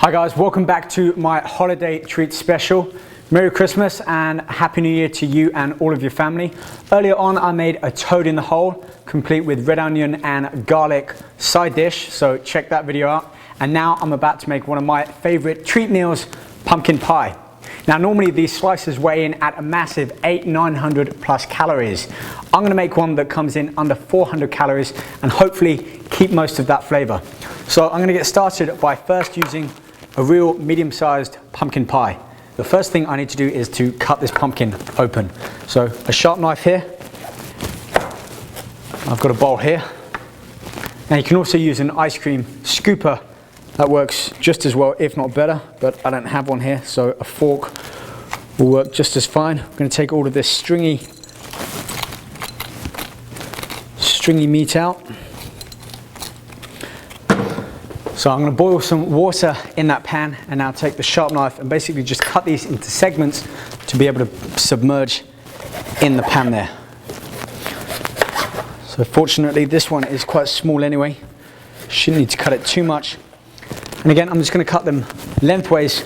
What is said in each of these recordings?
Hi guys, welcome back to my holiday treat special. Merry Christmas and Happy New Year to you and all of your family. Earlier on I made a toad in the hole, complete with red onion and garlic side dish, so check that video out. And now I'm about to make one of my favorite treat meals, pumpkin pie. Now normally these slices weigh in at a massive 800-900 plus calories. I'm going to make one that comes in under 400 calories and hopefully keep most of that flavor. So I'm going to get started by first using a real medium-sized pumpkin pie. The first thing I need to do is to cut this pumpkin open. So a sharp knife here. I've got a bowl here. Now you can also use an ice cream scooper. That works just as well, if not better, but I don't have one here, so a fork will work just as fine. I'm going to take all of this stringy meat out. So I'm going to boil some water in that pan and now take the sharp knife and basically just cut these into segments to be able to submerge in the pan there. So fortunately this one is quite small anyway, shouldn't need to cut it too much. And again, I'm just going to cut them lengthways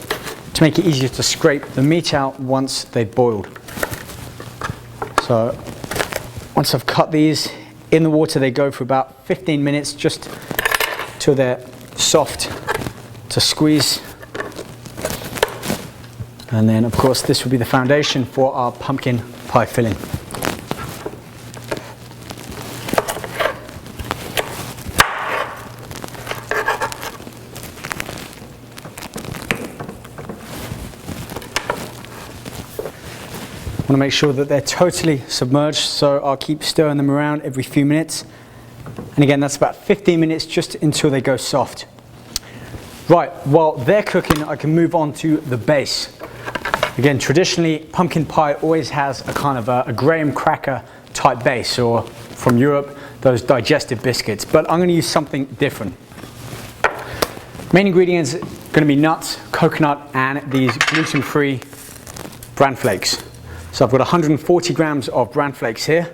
to make it easier to scrape the meat out once they've boiled. So once I've cut these in the water, they go for about 15 minutes just till they're soft to squeeze. And then of course this will be the foundation for our pumpkin pie filling. I want to make sure that they're totally submerged, so I'll keep stirring them around every few minutes. And again, that's about 15 minutes just until they go soft. Right, while they're cooking, I can move on to the base. Again, traditionally, pumpkin pie always has a kind of a graham cracker type base, or from Europe, those digestive biscuits. But I'm going to use something different. Main ingredients are going to be nuts, coconut, and these gluten-free bran flakes. So I've got 140 grams of bran flakes here,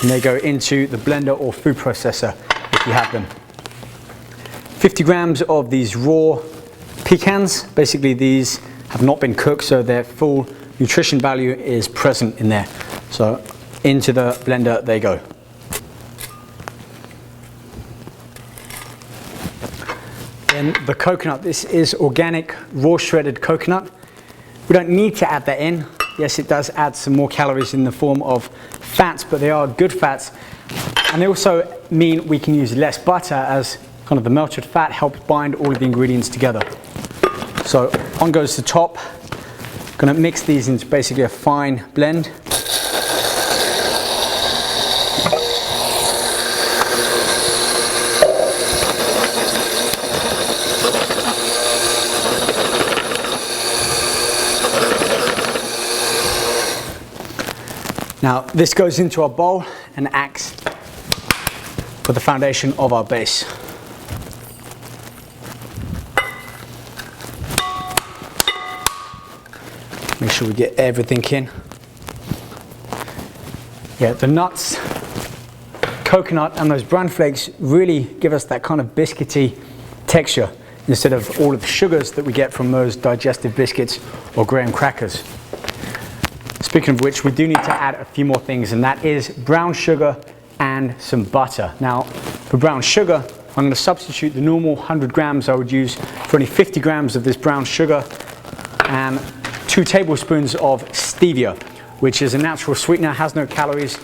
and they go into the blender or food processor if you have them. 50 grams of these raw pecans. Basically these have not been cooked, so their full nutrition value is present in there. So into the blender they go. Then the coconut. This is organic raw shredded coconut. We don't need to add that in. Yes, it does add some more calories in the form of fats, but they are good fats. And they also mean we can use less butter, as kind of the melted fat helps bind all of the ingredients together. So on goes the top. Going to mix these into basically a fine blend. Now this goes into our bowl and acts for the foundation of our base. Make sure we get everything in. Yeah, the nuts, coconut and those bran flakes really give us that kind of biscuity texture instead of all of the sugars that we get from those digestive biscuits or graham crackers. Speaking of which, we do need to add a few more things, and that is brown sugar and some butter. Now, for brown sugar, I'm going to substitute the normal 100 grams I would use for only 50 grams of this brown sugar and 2 tablespoons of stevia, which is a natural sweetener, has no calories,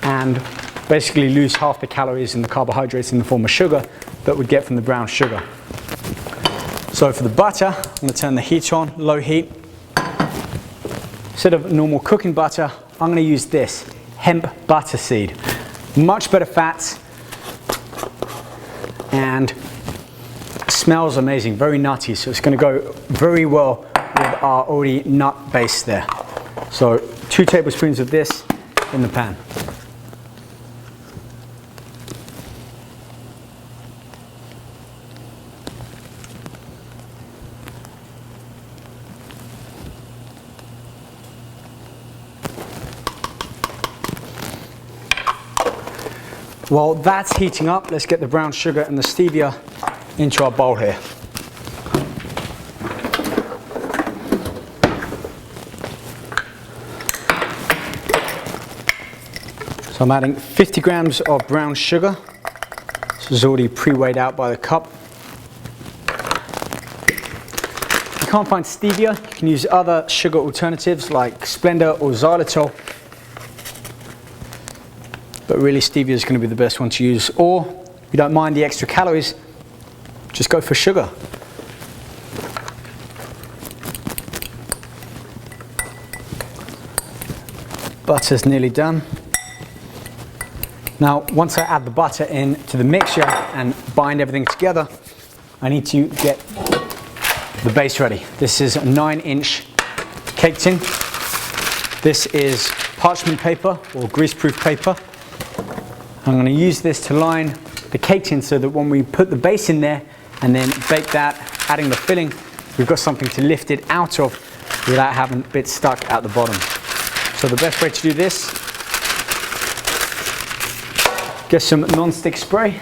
and basically lose half the calories and the carbohydrates in the form of sugar that we'd get from the brown sugar. So for the butter, I'm going to turn the heat on, low heat. Instead of normal cooking butter, I'm going to use this hemp butter seed. Much better fats and smells amazing, very nutty. So it's going to go very well with our already nut base there. So 2 tablespoons of this in the pan. While that's heating up, let's get the brown sugar and the stevia into our bowl here. So I'm adding 50 grams of brown sugar. This is already pre-weighed out by the cup. If you can't find stevia, you can use other sugar alternatives like Splenda or xylitol. But really stevia is going to be the best one to use. Or if you don't mind the extra calories, just go for sugar. Butter's nearly done. Now, once I add the butter into the mixture and bind everything together, I need to get the base ready. This is a 9-inch cake tin. This is parchment paper or greaseproof paper. I'm going to use this to line the cake tin so that when we put the base in there and then bake that, adding the filling, we've got something to lift it out of without having bits stuck at the bottom. So the best way to do this, get some non-stick spray,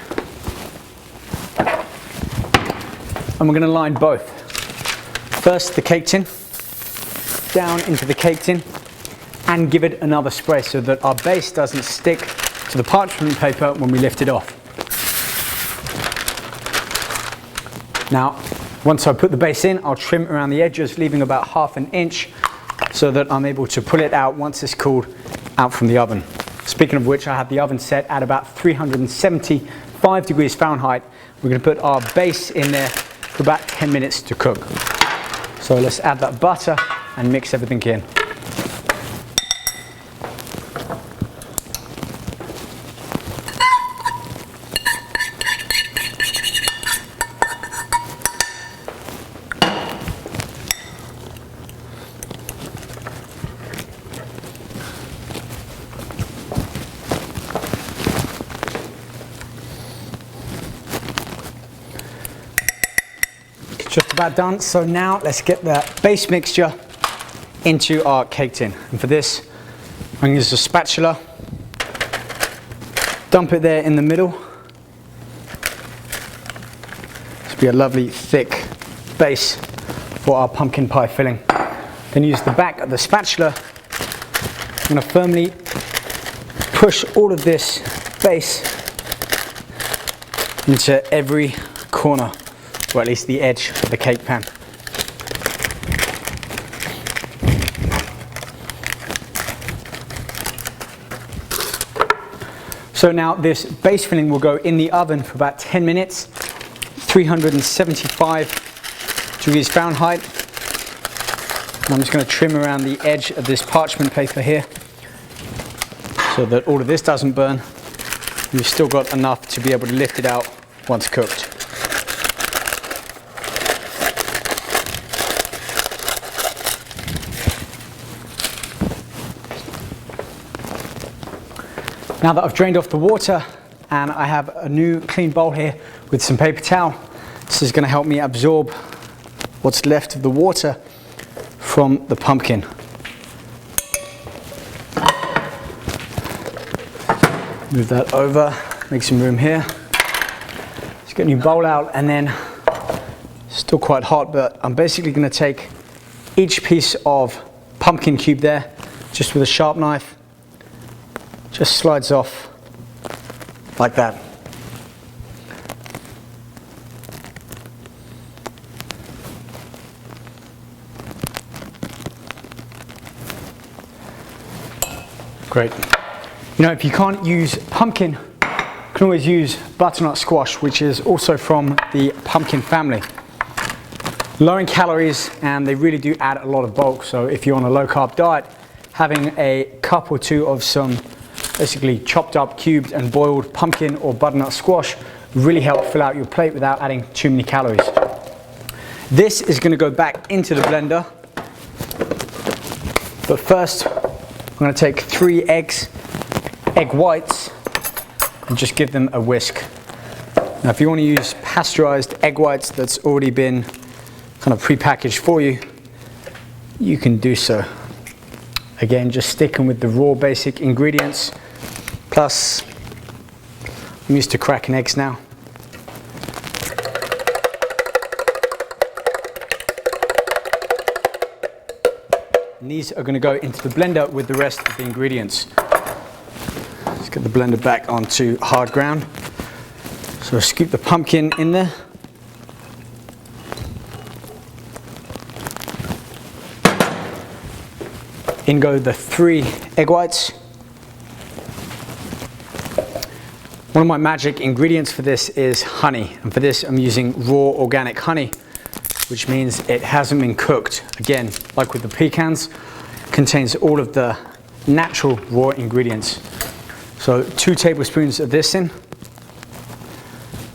and we're going to line both. First the cake tin, down into the cake tin, and give it another spray so that our base doesn't stick to the parchment paper when we lift it off. Now, once I put the base in, I'll trim around the edges, leaving about ½ an inch so that I'm able to pull it out once it's cooled out from the oven. Speaking of which, I have the oven set at about 375 degrees Fahrenheit. We're going to put our base in there for about 10 minutes to cook. So let's add that butter and mix everything in. Just about done. So now let's get the base mixture into our cake tin. And for this, I'm going to use a spatula. Dump it there in the middle. This will be a lovely thick base for our pumpkin pie filling. Then use the back of the spatula. I'm going to firmly push all of this base into every corner, or at least the edge of the cake pan. So now this base filling will go in the oven for about 10 minutes, 375 degrees Fahrenheit. And I'm just going to trim around the edge of this parchment paper here so that all of this doesn't burn. You've still got enough to be able to lift it out once cooked. Now that I've drained off the water and I have a new clean bowl here with some paper towel, this is going to help me absorb what's left of the water from the pumpkin. Move that over, make some room here. Let's get a new bowl out, and then, still quite hot, but I'm basically going to take each piece of pumpkin cube there, just with a sharp knife, just slides off like that. Great. You know, if you can't use pumpkin, you can always use butternut squash, which is also from the pumpkin family. Low in calories, and they really do add a lot of bulk. So if you're on a low carb diet, having a cup or two of some basically chopped up, cubed and boiled pumpkin or butternut squash really help fill out your plate without adding too many calories. This is going to go back into the blender, but first I'm going to take 3 egg whites, and just give them a whisk. Now if you want to use pasteurized egg whites that's already been kind of pre-packaged for you, you can do so. Again, just sticking with the raw basic ingredients. Plus, I'm used to cracking eggs now. And these are going to go into the blender with the rest of the ingredients. Let's get the blender back onto hard ground. So scoop the pumpkin in there. In go the 3 egg whites. One of my magic ingredients for this is honey, and for this I'm using raw organic honey, which means it hasn't been cooked. Again, like with the pecans, contains all of the natural raw ingredients. So 2 tablespoons of this in.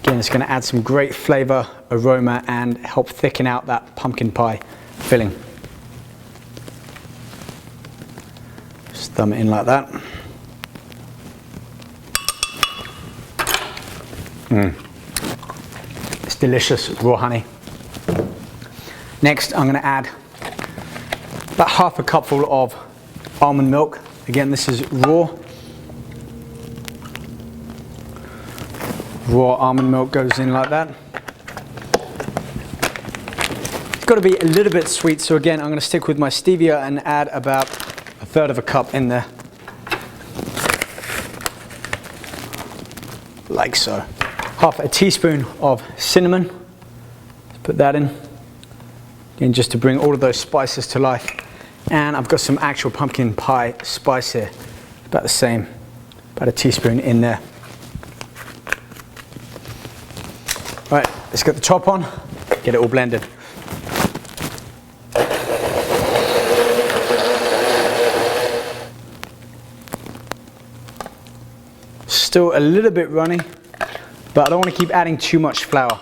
Again, it's going to add some great flavor, aroma, and help thicken out that pumpkin pie filling. Just thumb it in like that. It's delicious raw honey. Next, I'm going to add about half a cupful of almond milk. Again, this is raw. Raw almond milk goes in like that. It's got to be a little bit sweet, so again, I'm going to stick with my stevia and add about 1/3 of a cup in there. Like so. Half a teaspoon of cinnamon. Let's put that in. Again, just to bring all of those spices to life. And I've got some actual pumpkin pie spice here. About the same. About a teaspoon in there. All right, let's get the top on. Get it all blended. Still a little bit runny, but I don't want to keep adding too much flour.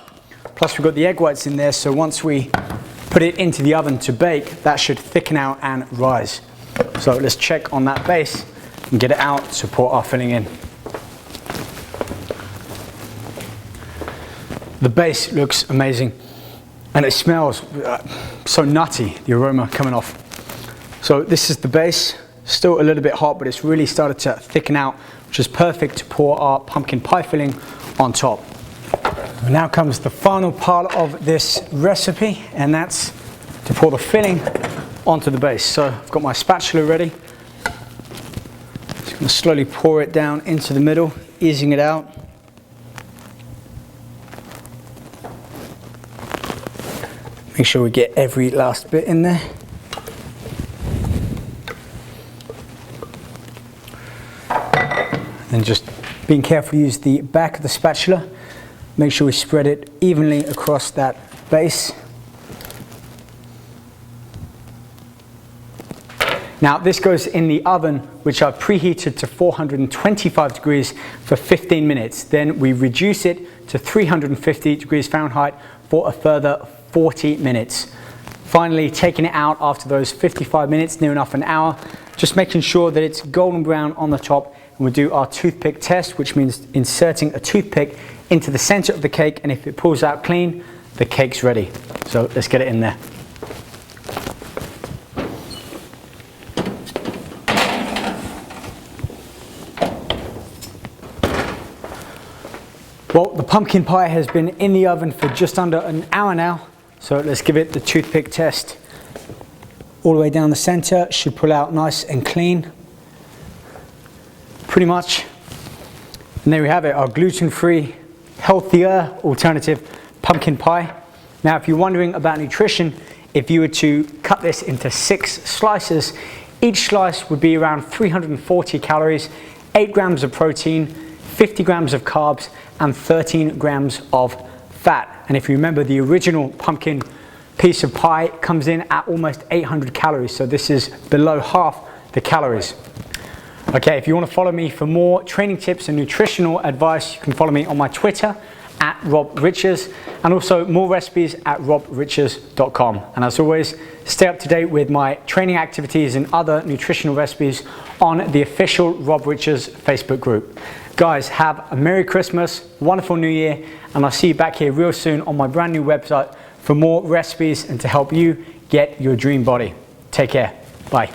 Plus we've got the egg whites in there, so once we put it into the oven to bake, that should thicken out and rise. So let's check on that base and get it out to pour our filling in. The base looks amazing and it smells so nutty, the aroma coming off. So this is the base, still a little bit hot, but it's really started to thicken out, which is perfect to pour our pumpkin pie filling on top. Now comes the final part of this recipe, and that's to pour the filling onto the base. So I've got my spatula ready. Just going to slowly pour it down into the middle, easing it out. Make sure we get every last bit in there. And just being careful to use the back of the spatula. Make sure we spread it evenly across that base. Now this goes in the oven, which I've preheated to 425 degrees for 15 minutes. Then we reduce it to 350 degrees Fahrenheit for a further 40 minutes. Finally, taking it out after those 55 minutes, near enough an hour, just making sure that it's golden brown on the top. And we'll do our toothpick test, which means inserting a toothpick into the center of the cake, and if it pulls out clean, the cake's ready. So let's get it in there. Well, the pumpkin pie has been in the oven for just under an hour now, so let's give it the toothpick test. All the way down the center, should pull out nice and clean. Pretty much. And there we have it, our gluten-free, healthier alternative pumpkin pie. Now, if you're wondering about nutrition, if you were to cut this into 6 slices, each slice would be around 340 calories, 8 grams of protein, 50 grams of carbs, and 13 grams of fat. And if you remember, the original pumpkin piece of pie comes in at almost 800 calories, so this is below half the calories. Okay, if you want to follow me for more training tips and nutritional advice, you can follow me on my Twitter at Rob Riches, and also more recipes at robriches.com. And as always, stay up to date with my training activities and other nutritional recipes on the official Rob Riches Facebook group. Guys, have a Merry Christmas, wonderful New Year, and I'll see you back here real soon on my brand new website for more recipes and to help you get your dream body. Take care. Bye.